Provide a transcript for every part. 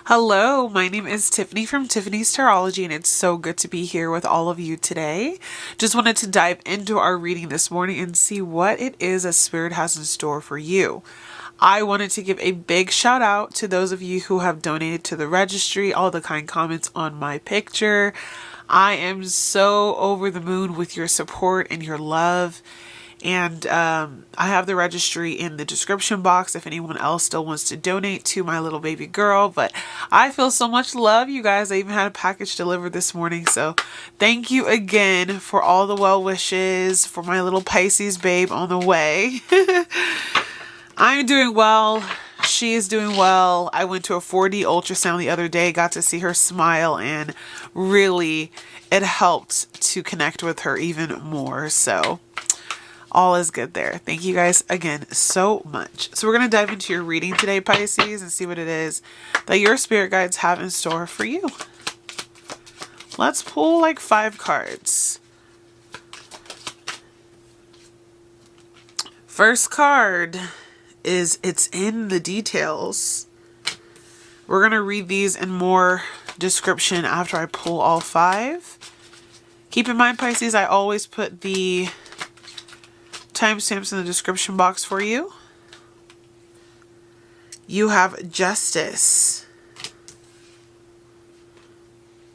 Hello, my name is Tiffany from Tiffanystarology, and it's so good to be here with all of you today. Just wanted to dive into our reading this morning and see what it is that Spirit has in store for you. I wanted to give a big shout out to those of you who have donated to the registry, all the kind comments on my picture. I am so over the moon with your support and your love. And I have the registry in the description box if anyone else still wants to donate to my little baby girl. But I feel so much love, you guys. I even had a package delivered this morning. So thank you again for all the well wishes for my little Pisces babe on the way. I'm doing well. She is doing well. I went to a 4D ultrasound the other day, got to see her smile, and really it helped to connect with her even more. So all is good there. Thank you guys again so much. So we're going to dive into your reading today, Pisces, and see what it is that your spirit guides have in store for you. Let's pull like 5 cards. First card is It's in the Details. We're going to read these in more description after I pull all 5. Keep in mind, Pisces, I always put the timestamps in the description box for you. You have Justice.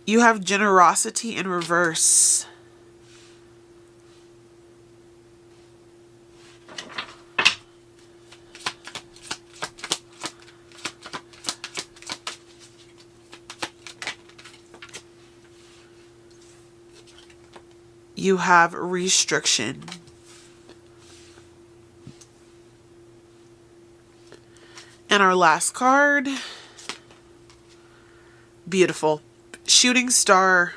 You have Generosity in reverse. You have Restriction. And our last card, beautiful, Shooting Star.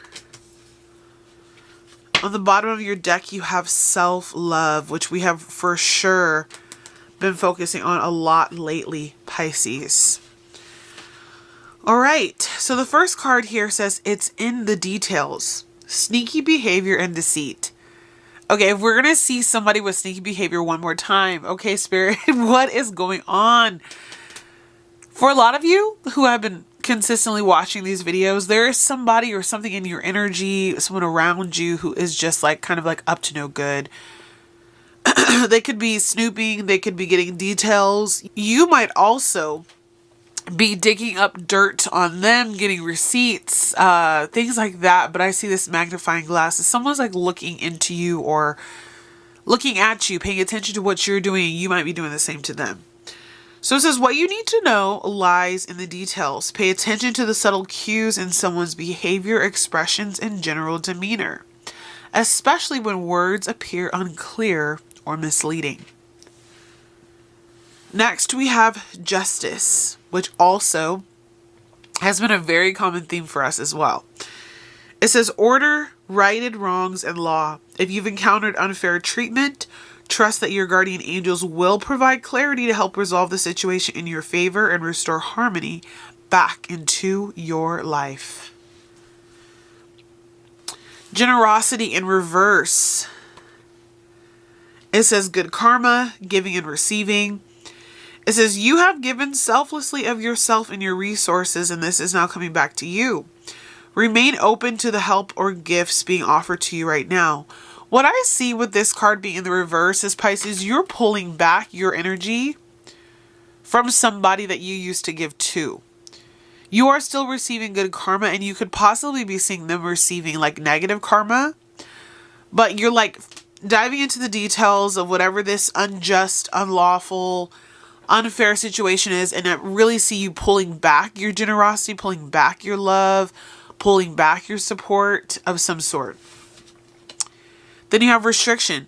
On the bottom of your deck, you have Self-Love, which we have for sure been focusing on a lot lately, Pisces. All right, so the first card here says It's in the Details. Sneaky behavior and deceit. Okay, if we're going to see somebody with sneaky behavior one more time, okay, Spirit, what is going on? For a lot of you who have been consistently watching these videos, there is somebody or something in your energy, someone around you who is just like kind of like up to no good. They could be snooping, they could be getting details. You might also be digging up dirt on them, getting receipts, things like that. But I see this magnifying glass as someone's like looking into you or looking at you, paying attention to what you're doing. You might be doing the same to them. So it says, what you need to know lies in the details. Pay attention to the subtle cues in someone's behavior, expressions, and general demeanor, especially when words appear unclear or misleading. Next, we have Justice, which also has been a very common theme for us as well. It says, order, righted wrongs, and law. If you've encountered unfair treatment, trust that your guardian angels will provide clarity to help resolve the situation in your favor and restore harmony back into your life. Generosity in reverse. It says good karma, giving and receiving. It says you have given selflessly of yourself and your resources, and this is now coming back to you. Remain open to the help or gifts being offered to you right now. What I see with this card being in the reverse is, Pisces, you're pulling back your energy from somebody that you used to give to. You are still receiving good karma, and you could possibly be seeing them receiving like negative karma, but you're like diving into the details of whatever this unjust, unlawful, unfair situation is, and I really see you pulling back your generosity, pulling back your love, pulling back your support of some sort. Then you have Restriction.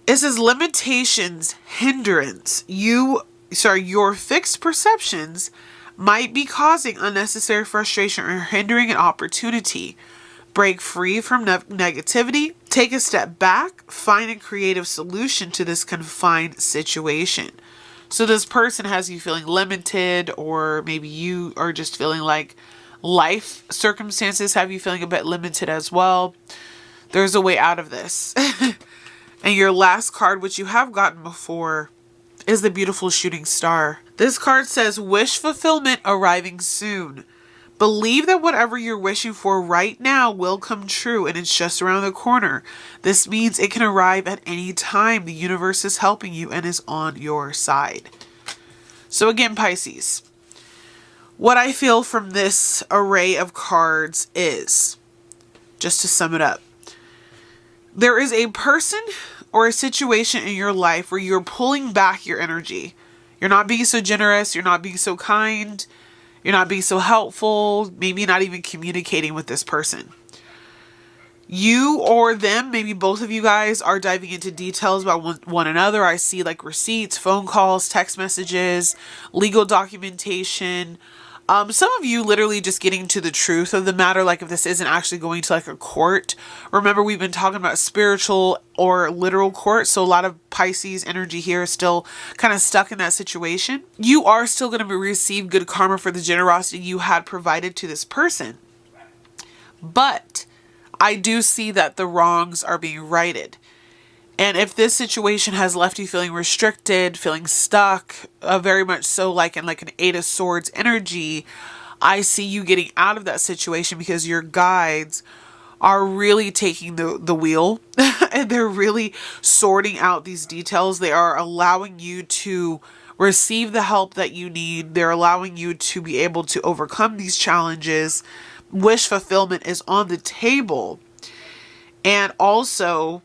It says limitations, hindrance. Your fixed perceptions might be causing unnecessary frustration or hindering an opportunity. Break free from negativity. Take a step back. Find a creative solution to this confined situation. So this person has you feeling limited, or maybe you are just feeling like life circumstances have you feeling a bit limited as well. There's a way out of this. And your last card, which you have gotten before, is the beautiful shooting star. This card says wish fulfillment arriving soon. Believe that whatever you're wishing for right now will come true, and it's just around the corner. This means it can arrive at any time. The universe is helping you and is on your side. So again, Pisces, what I feel from this array of cards is, just to sum it up, there is a person or a situation in your life where you're pulling back your energy. You're not being so generous. You're not being so kind. You're not being so helpful, maybe not even communicating with this person. You or them, maybe both of you guys, are diving into details about one another. I see like receipts, phone calls, text messages, legal documentation. Some of you literally just getting to the truth of the matter, like if this isn't actually going to like a court. Remember, we've been talking about spiritual or literal court, so a lot of Pisces energy here is still kind of stuck in that situation. You are still going to receive good karma for the generosity you had provided to this person. But I do see that the wrongs are being righted. And if this situation has left you feeling restricted, feeling stuck, very much so like in like an Eight of Swords energy, I see you getting out of that situation because your guides are really taking the wheel and they're really sorting out these details. They are allowing you to receive the help that you need. They're allowing you to be able to overcome these challenges. Wish fulfillment is on the table. And also,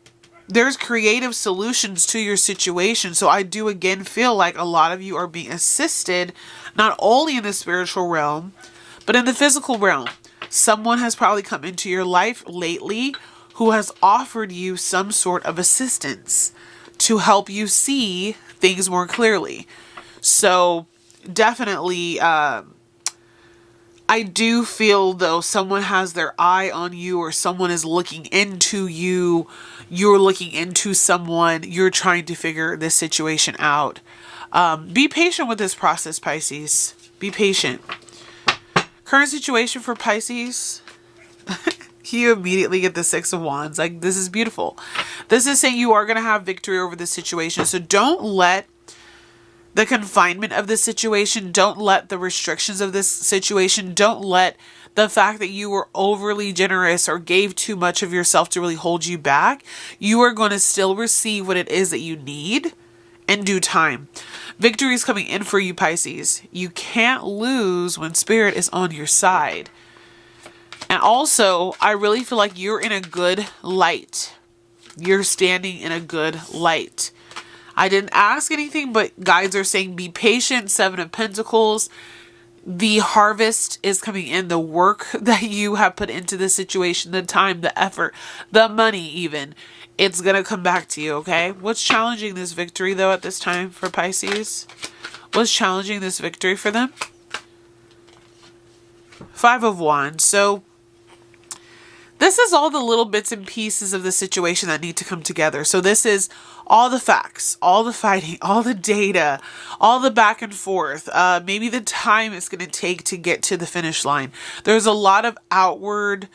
there's creative solutions to your situation. So I do again feel like a lot of you are being assisted, not only in the spiritual realm, but in the physical realm. Someone has probably come into your life lately who has offered you some sort of assistance to help you see things more clearly. So definitely, I do feel though someone has their eye on you, or someone is looking into you. You're looking into someone. You're trying to figure this situation out. Be patient with this process, Pisces. Be patient. Current situation for Pisces. You immediately get the Six of Wands. Like, this is beautiful. This is saying you are going to have victory over this situation. So don't let the confinement of this situation, don't let the restrictions of this situation, don't let the fact that you were overly generous or gave too much of yourself to really hold you back. You are going to still receive what it is that you need in due time. Victory is coming in for you, Pisces. You can't lose when spirit is on your side. And also, I really feel like you're in a good light. You're standing in a good light. I didn't ask anything, but guides are saying be patient. Seven of Pentacles. The harvest is coming in. The work that you have put into this situation, the time, the effort, the money even, it's going to come back to you, okay? What's challenging this victory, though, at this time for Pisces? What's challenging this victory for them? Five of Wands. So this is all the little bits and pieces of the situation that need to come together. So this is all the facts, all the fighting, all the data, all the back and forth, maybe the time it's going to take to get to the finish line. There's a lot of outward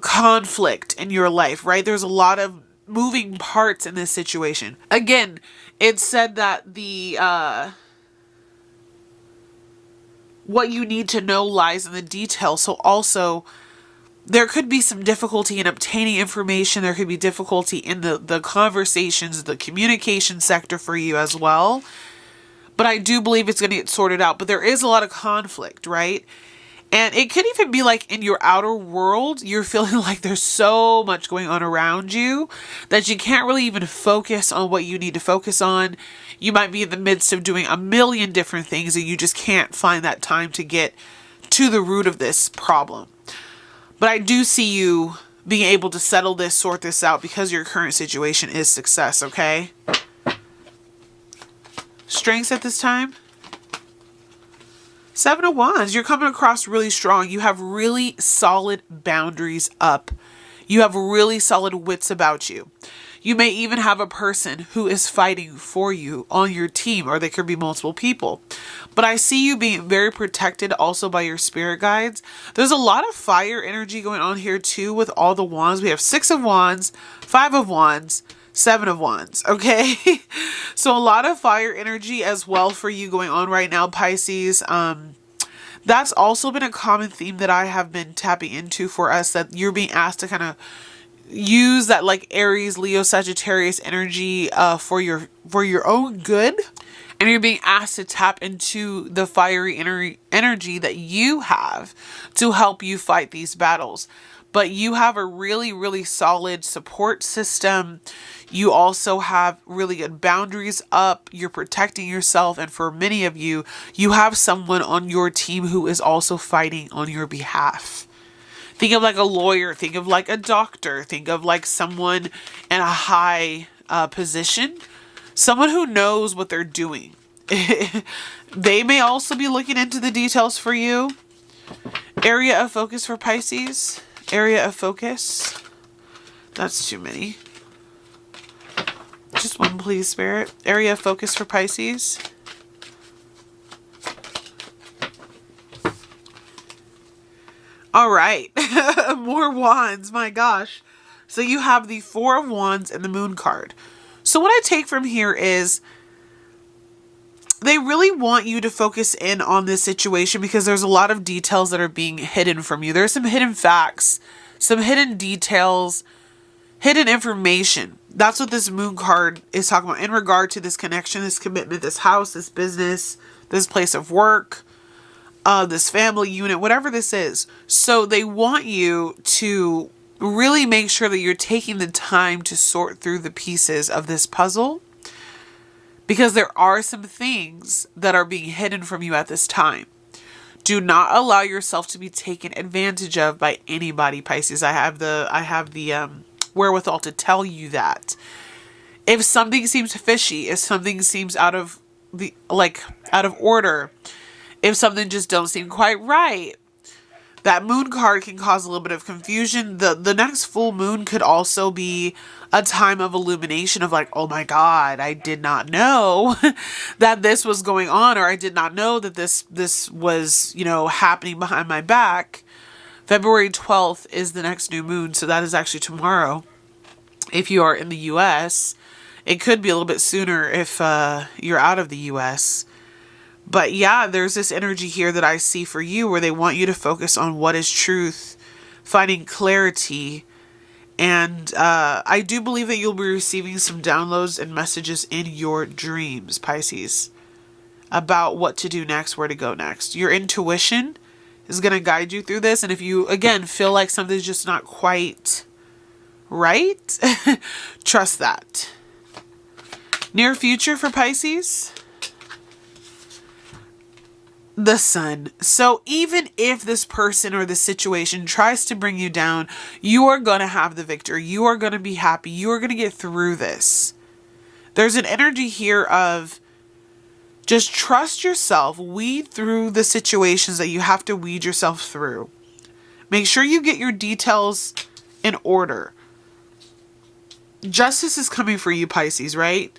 conflict in your life, right? There's a lot of moving parts in this situation. Again, it's said that what you need to know lies in the details. So also, there could be some difficulty in obtaining information. There could be difficulty in the conversations, the communication sector for you as well. But I do believe it's going to get sorted out. But there is a lot of conflict, right? And it could even be like in your outer world, you're feeling like there's so much going on around you that you can't really even focus on what you need to focus on. You might be in the midst of doing a million different things and you just can't find that time to get to the root of this problem. But I do see you being able to settle this, sort this out, because your current situation is success, okay? Strengths at this time? Seven of Wands. You're coming across really strong. You have really solid boundaries up. You have really solid wits about you. You may even have a person who is fighting for you on your team, or there could be multiple people. But I see you being very protected also by your spirit guides. There's a lot of fire energy going on here too with all the wands. We have Six of Wands, Five of Wands, Seven of Wands, okay? So a lot of fire energy as well for you going on right now, Pisces. That's also been a common theme that I have been tapping into for us, that you're being asked to kind of use that like Aries, Leo, Sagittarius energy for your own good. And you're being asked to tap into the fiery energy that you have to help you fight these battles. But you have a really, really solid support system. You also have really good boundaries up. You're protecting yourself. And for many of you, you have someone on your team who is also fighting on your behalf. Think of like a lawyer. Think of like a doctor. Think of like someone in a high position. Someone who knows what they're doing. They may also be looking into the details for you. Area of focus for Pisces. Area of focus. That's too many. Just one, please, Spirit. Area of focus for Pisces. All right. More wands. My gosh. So you have the Four of Wands and the Moon card. So what I take from here is they really want you to focus in on this situation because there's a lot of details that are being hidden from you. There's some hidden facts, some hidden details, hidden information. That's what this Moon card is talking about in regard to this connection, this commitment, this house, this business, this place of work, this family unit, whatever this is. So they want you to really make sure that you're taking the time to sort through the pieces of this puzzle, because there are some things that are being hidden from you at this time. Do not allow yourself to be taken advantage of by anybody, Pisces. I have the wherewithal to tell you that. If something seems fishy, if something seems out of order, if something just don't seem quite right, that Moon card can cause a little bit of confusion. The next full moon could also be a time of illumination of like, oh my God, I did not know that this was going on, or I did not know that this was, happening behind my back. February 12th is the next new moon. So that is actually tomorrow. If you are in the US, it could be a little bit sooner if you're out of the US. But yeah, there's this energy here that I see for you where they want you to focus on what is truth, finding clarity. And I do believe that you'll be receiving some downloads and messages in your dreams, Pisces, about what to do next, where to go next. Your intuition is going to guide you through this. And if you, again, feel like something's just not quite right, trust that. Near future for Pisces. The Sun. So even if this person or this situation tries to bring you down, you are going to have the victory. You are going to be happy. You are going to get through this. There's an energy here of just trust yourself. Weed through the situations that you have to weed yourself through. Make sure you get your details in order. Justice is coming for you, Pisces, right?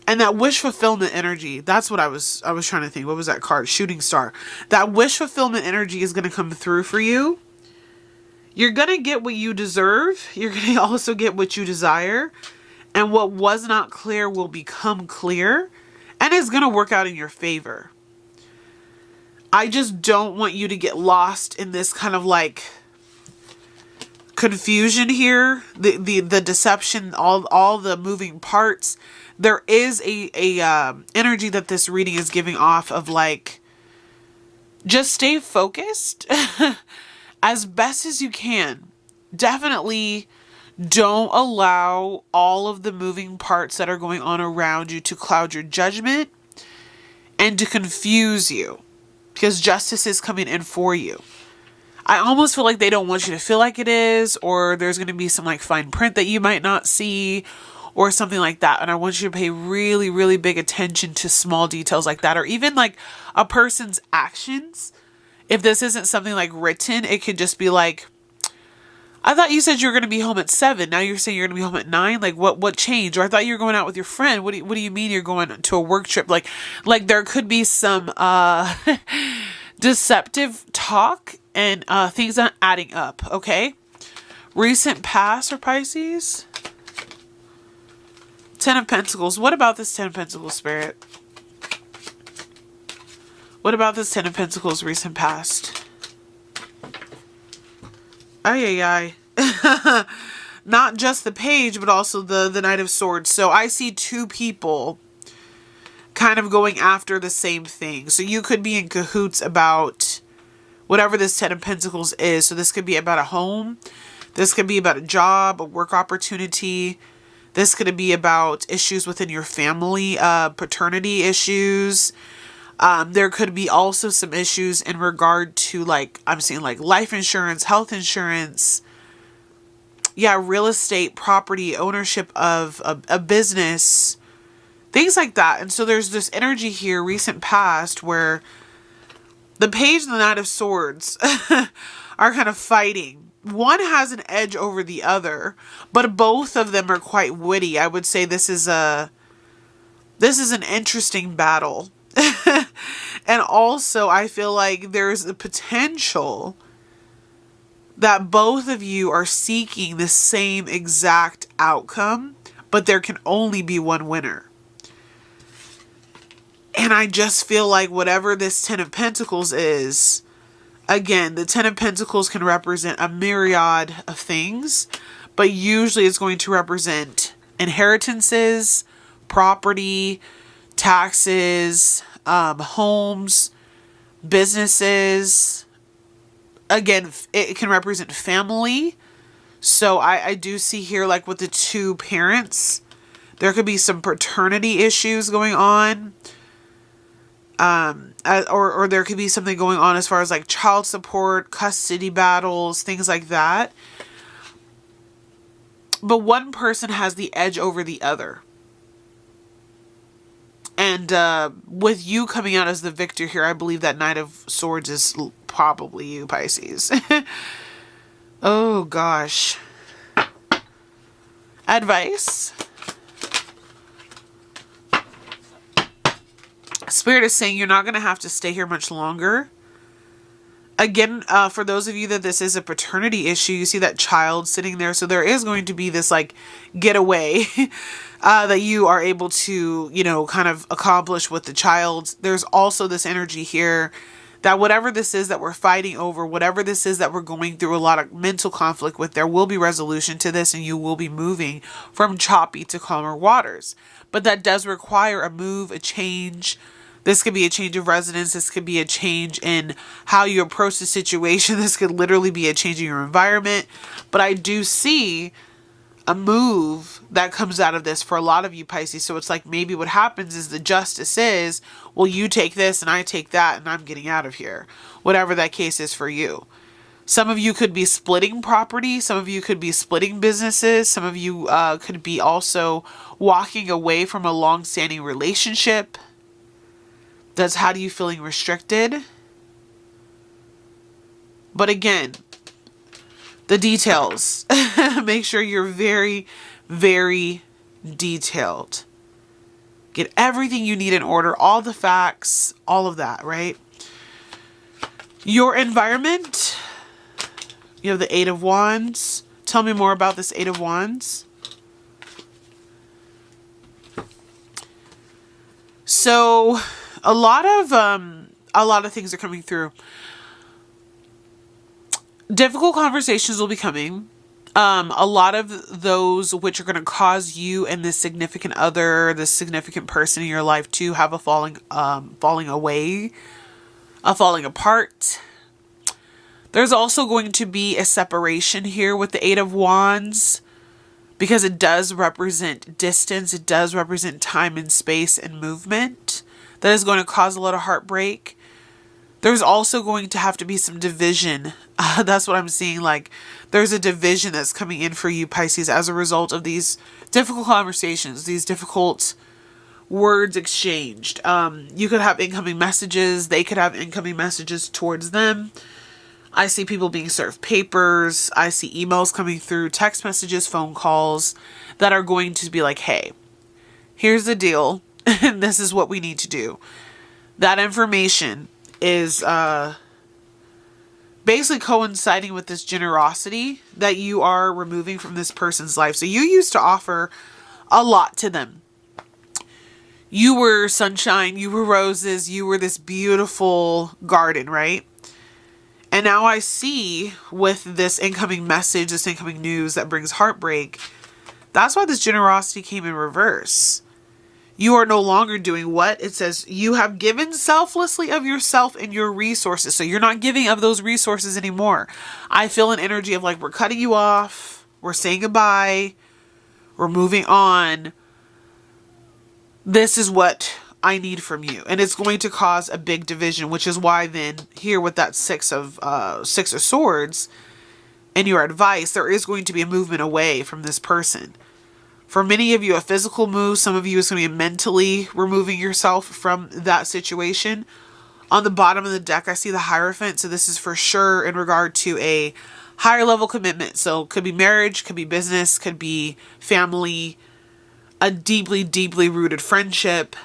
And that wish fulfillment energy, that's what I was trying to think. What was that card? Shooting star. That wish fulfillment energy is going to come through for you. You're going to get what you deserve. You're going to also get what you desire. And what was not clear will become clear. And it's going to work out in your favor. I just don't want you to get lost in this kind of like confusion here. The deception, all the moving parts. There is a energy that this reading is giving off of like, just stay focused as best as you can. Definitely don't allow all of the moving parts that are going on around you to cloud your judgment and to confuse you, because justice is coming in for you. I almost feel like they don't want you to feel like it is, or there's going to be some like fine print that you might not see, or something like that. And I want you to pay really, really big attention to small details like that, or even like a person's actions. If this isn't something like written, it could just be like, I thought you said you were going to be home at 7. Now you're saying you're going to be home at 9. Like what changed? Or I thought you were going out with your friend. What do you mean you're going to a work trip? Like there could be some deceptive talk and things not adding up. Okay. Recent past for Pisces. Ten of Pentacles. What about this Ten of Pentacles, Spirit? What about this Ten of Pentacles recent past? Ay, ay, ay. Not just the Page, but also the Knight of Swords. So I see two people kind of going after the same thing. So you could be in cahoots about whatever this Ten of Pentacles is. So this could be about a home. This could be about a job, a work opportunity. This could be about issues within your family, paternity issues. There could be also some issues in regard to, like, I'm seeing like life insurance, health insurance. Yeah, real estate, property, ownership of a business, things like that. And so there's this energy here, recent past, where the Page and the Knight of Swords are kind of fighting. One has an edge over the other, but both of them are quite witty. I would say this is an interesting battle. And also, I feel like there's the potential that both of you are seeking the same exact outcome, but there can only be one winner. And I just feel like whatever this Ten of Pentacles is, again, the Ten of Pentacles can represent a myriad of things, but usually it's going to represent inheritances, property, taxes, homes, businesses. Again, it can represent family. So I do see here, like with the two parents, there could be some paternity issues going on. Or there could be something going on as far as like child support, custody battles, things like that. But one person has the edge over the other. And with you coming out as the victor here, I believe that Knight of Swords is probably you, Pisces. Oh, gosh. Advice. Spirit is saying you're not going to have to stay here much longer. Again, for those of you that this is a paternity issue, you see that child sitting there. So there is going to be this like getaway that you are able to, you know, kind of accomplish with the child. There's also this energy here that whatever this is that we're fighting over, whatever this is that we're going through a lot of mental conflict with, there will be resolution to this and you will be moving from choppy to calmer waters. But that does require a move, a change. This could be a change of residence. This could be a change in how you approach the situation. This could literally be a change in your environment. But I do see a move that comes out of this for a lot of you, Pisces. So it's like maybe what happens is the justice is, well, you take this and I take that and I'm getting out of here. Whatever that case is for you. Some of you could be splitting property. Some of you could be splitting businesses. Some of you could be also walking away from a long-standing relationship that's had you feeling restricted. But again, the details. Make sure you're very, very detailed. Get everything you need in order, all the facts, all of that, right? Your environment. You have the Eight of Wands. Tell me more about this Eight of Wands. So a lot of things are coming through. Difficult conversations will be coming. A lot of those which are going to cause you and this significant other, this significant person in your life to have a falling away, a falling apart. There's also going to be a separation here with the Eight of Wands because it does represent distance. It does represent time and space and movement. That is going to cause a lot of heartbreak. There's also going to have to be some division. That's what I'm seeing. Like there's a division that's coming in for you, Pisces, as a result of these difficult conversations, these difficult words exchanged. You could have incoming messages. They could have incoming messages towards them. I see people being served papers. I see emails coming through, text messages, phone calls that are going to be like, hey, here's the deal. And this is what we need to do. That information is basically coinciding with this generosity that you are removing from this person's life. So you used to offer a lot to them. You were sunshine, you were roses, you were this beautiful garden, right? And now I see with this incoming message, this incoming news that brings heartbreak, that's why this generosity came in reverse. You are no longer doing what? It says you have given selflessly of yourself and your resources. So you're not giving of those resources anymore. I feel an energy of like, we're cutting you off. We're saying goodbye. We're moving on. This is what I need from you. And it's going to cause a big division, which is why then here with that six of swords and your advice, there is going to be a movement away from this person. For many of you, a physical move. Some of you is going to be mentally removing yourself from that situation. On the bottom of the deck, I see the Hierophant. So this is for sure in regard to a higher level commitment. So could be marriage, could be business, could be family, a deeply, deeply rooted friendship.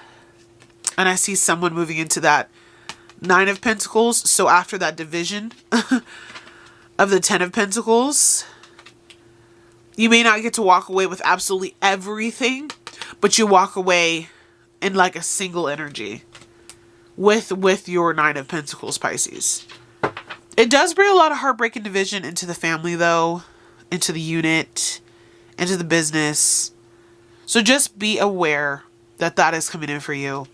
And I see someone moving into that Nine of Pentacles. So after that division of the Ten of Pentacles, you may not get to walk away with absolutely everything, but you walk away in like a single energy with your Nine of Pentacles, Pisces. It does bring a lot of heartbreak and division into the family, though, into the unit, into the business. So just be aware that that is coming in for you.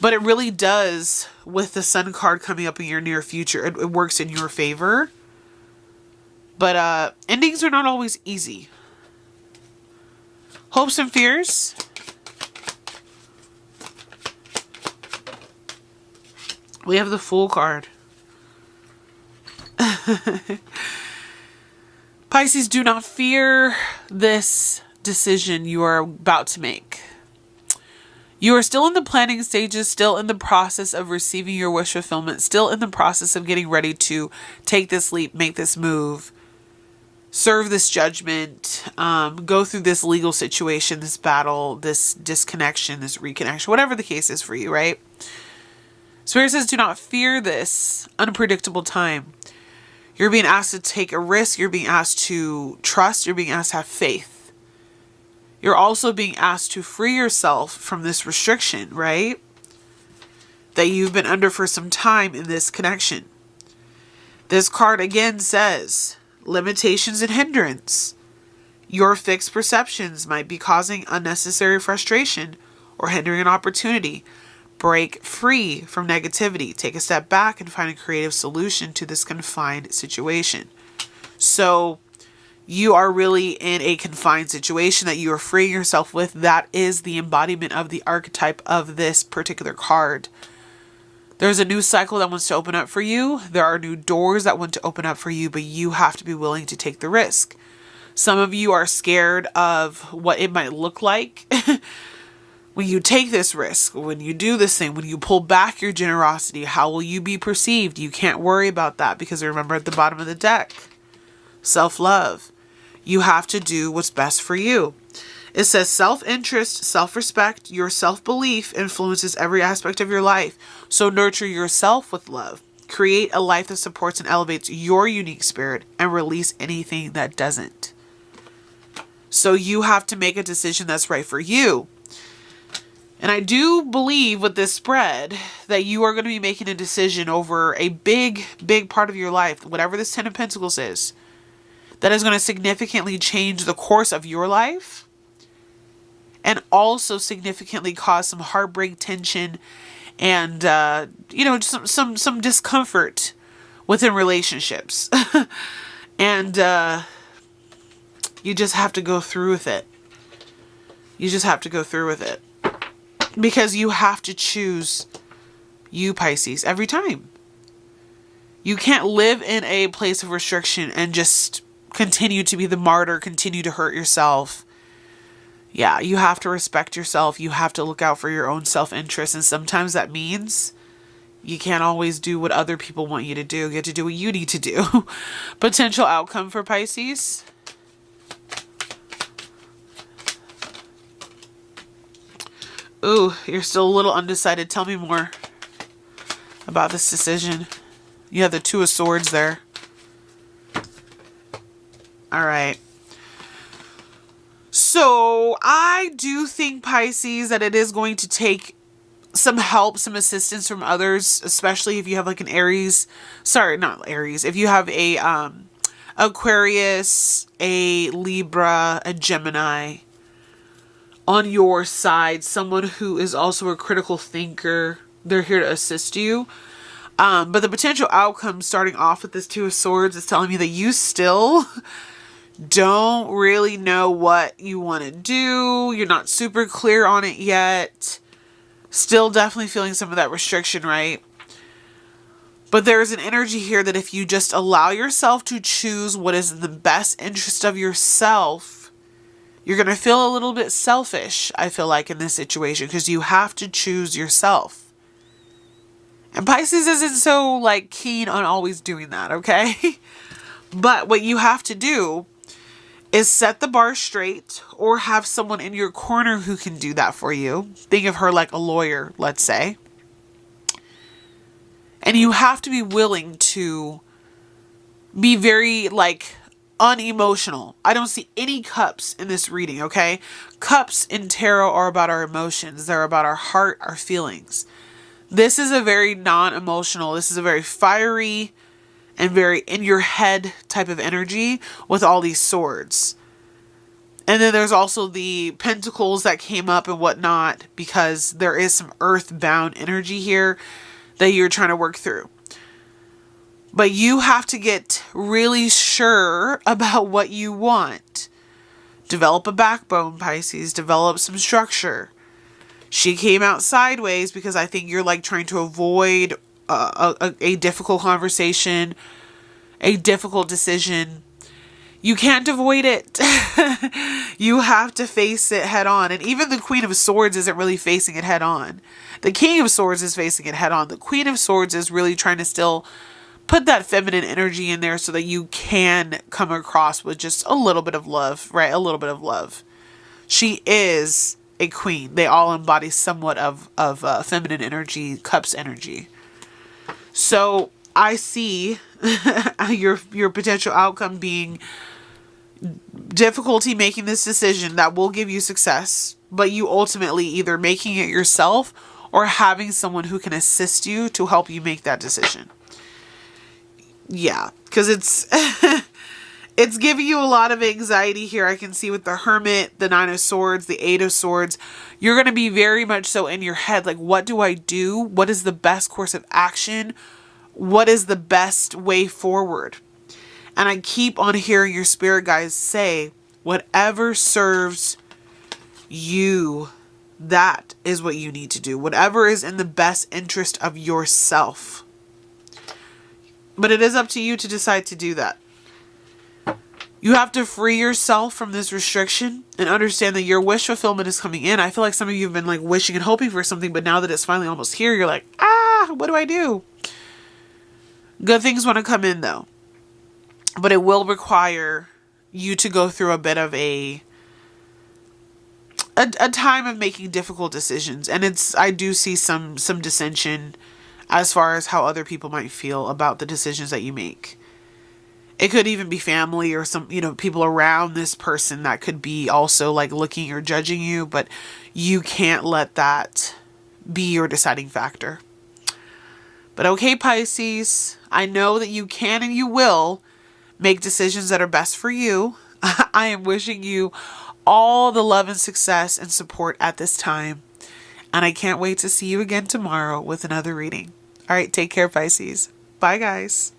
But it really does, with the Sun card coming up in your near future, it works in your favor. But endings are not always easy. Hopes and fears. We have the Fool card. Pisces, do not fear this decision you are about to make. You are still in the planning stages, still in the process of receiving your wish fulfillment, still in the process of getting ready to take this leap, make this move, serve this judgment, go through this legal situation, this battle, this disconnection, this reconnection, whatever the case is for you, right? Spirit says, do not fear this unpredictable time. You're being asked to take a risk. You're being asked to trust. You're being asked to have faith. You're also being asked to free yourself from this restriction, right? That you've been under for some time in this connection. This card again says, limitations and hindrance. Your fixed perceptions might be causing unnecessary frustration or hindering an opportunity. Break free from negativity. Take a step back and find a creative solution to this confined situation. So you are really in a confined situation that you are freeing yourself with. That is the embodiment of the archetype of this particular card. There's a new cycle that wants to open up for you. There are new doors that want to open up for you, but you have to be willing to take the risk. Some of you are scared of what it might look like when you take this risk, when you do this thing, when you pull back your generosity. How will you be perceived? You can't worry about that because remember at the bottom of the deck, self-love. You have to do what's best for you. It says self-interest, self-respect, your self-belief influences every aspect of your life. So nurture yourself with love. Create a life that supports and elevates your unique spirit and release anything that doesn't. So you have to make a decision that's right for you. And I do believe with this spread that you are going to be making a decision over a big, big part of your life, whatever this Ten of Pentacles is, that is going to significantly change the course of your life and also significantly cause some heartbreak, tension, and, some discomfort within relationships. And you just have to go through with it. You just have to go through with it. Because you have to choose you, Pisces, every time. You can't live in a place of restriction and just continue to be the martyr, continue to hurt yourself. Yeah, you have to respect yourself. You have to look out for your own self-interest. And sometimes that means you can't always do what other people want you to do. You have to do what you need to do. Potential outcome for Pisces. Ooh, you're still a little undecided. Tell me more about this decision. You have the Two of Swords there. All right. So I do think, Pisces, that it is going to take some help, some assistance from others, especially if you have like an Aries, sorry, not Aries, if you have a Aquarius, a Libra, a Gemini on your side, someone who is also a critical thinker. They're here to assist you. But the potential outcome starting off with this Two of Swords is telling me that you still don't really know what you want to do. You're not super clear on it yet. Still definitely feeling some of that restriction, right? But there's an energy here that if you just allow yourself to choose what is in the best interest of yourself, you're going to feel a little bit selfish, I feel like, in this situation, because you have to choose yourself. And Pisces isn't so like keen on always doing that, okay? But what you have to do is set the bar straight, or have someone in your corner who can do that for you. Think of her like a lawyer, let's say. And you have to be willing to be very like unemotional. I don't see any cups in this reading, okay? Cups in tarot are about our emotions. They're about our heart, our feelings. This is a very non-emotional, this is a very fiery and very in your head type of energy with all these swords. And then there's also the pentacles that came up and whatnot, because there is some earthbound energy here that you're trying to work through. But you have to get really sure about what you want. Develop a backbone, Pisces. Develop some structure. She came out sideways because I think you're like trying to avoid a difficult conversation, a difficult decision. You can't avoid it. You have to face it head on. And even the Queen of Swords isn't really facing it head on. The King of Swords is facing it head on. The Queen of Swords is really trying to still put that feminine energy in there so that you can come across with just a little bit of love, right? A little bit of love. She is a queen. They all embody somewhat of feminine energy, cups energy. So I see your potential outcome being difficulty making this decision that will give you success, but you ultimately either making it yourself or having someone who can assist you to help you make that decision. Yeah, because it's it's giving you a lot of anxiety here. I can see with the Hermit, the Nine of Swords, the Eight of Swords. You're going to be very much so in your head. Like, what do I do? What is the best course of action? What is the best way forward? And I keep on hearing your spirit guides say, whatever serves you, that is what you need to do. Whatever is in the best interest of yourself. But it is up to you to decide to do that. You have to free yourself from this restriction and understand that your wish fulfillment is coming in. I feel like some of you have been like wishing and hoping for something, but now that it's finally almost here, you're like, what do I do? Good things want to come in though. But it will require you to go through a bit of a time of making difficult decisions. And I do see some dissension as far as how other people might feel about the decisions that you make. It could even be family or some, people around this person that could be also like looking or judging you, but you can't let that be your deciding factor. But okay, Pisces, I know that you can and you will make decisions that are best for you. I am wishing you all the love and success and support at this time. And I can't wait to see you again tomorrow with another reading. All right, take care, Pisces. Bye, guys.